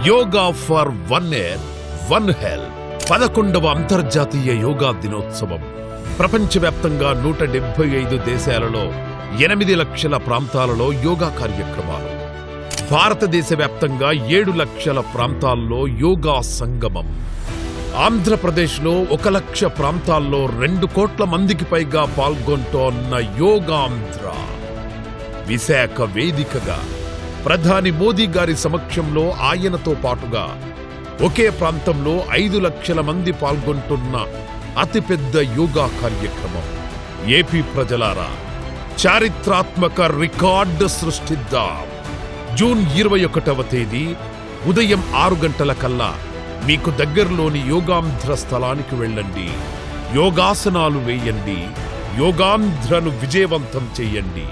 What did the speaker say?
Yoga for 1 year 1 health 11వ అంతర్జాతీయ యోగా దినోత్సవం ప్రపంచవ్యాప్తంగా 175 దేశాలలో 8 లక్షల ప్రాంతాలలో యోగా కార్యక్రమాలు. భారతదేశ వ్యాప్తంగా 7 లక్షల ప్రాంతాల్లో యోగా సంగమం. ఆంధ్రప్రదేశ్లో 1 లక్ష ప్రాంతాల్లో 2 కోట్ల మందికి పైగా పాల్గొంటోన్న యోగాంధ్ర. విశాఖ వేదికగా ప్రధాని మోదీ గారి సమక్షంలో ఆయనతో పాటుగా ఒకే ప్రాంతంలో 5 లక్షల మంది పాల్గొంటున్న అతిపెద్ద యోగా కార్యక్రమం. ఏపీ ప్రజలారా, చారిత్రాత్మక రికార్డు సృష్టిద్దాం. జూన్ 21వ తేదీ ఉదయం 6 గంటలకల్లా మీకు దగ్గరలోని యోగాంధ్ర స్థలానికి వెళ్ళండి. యోగాసనాలు వేయండి. యోగాంధ్రను విజయవంతం చెయ్యండి.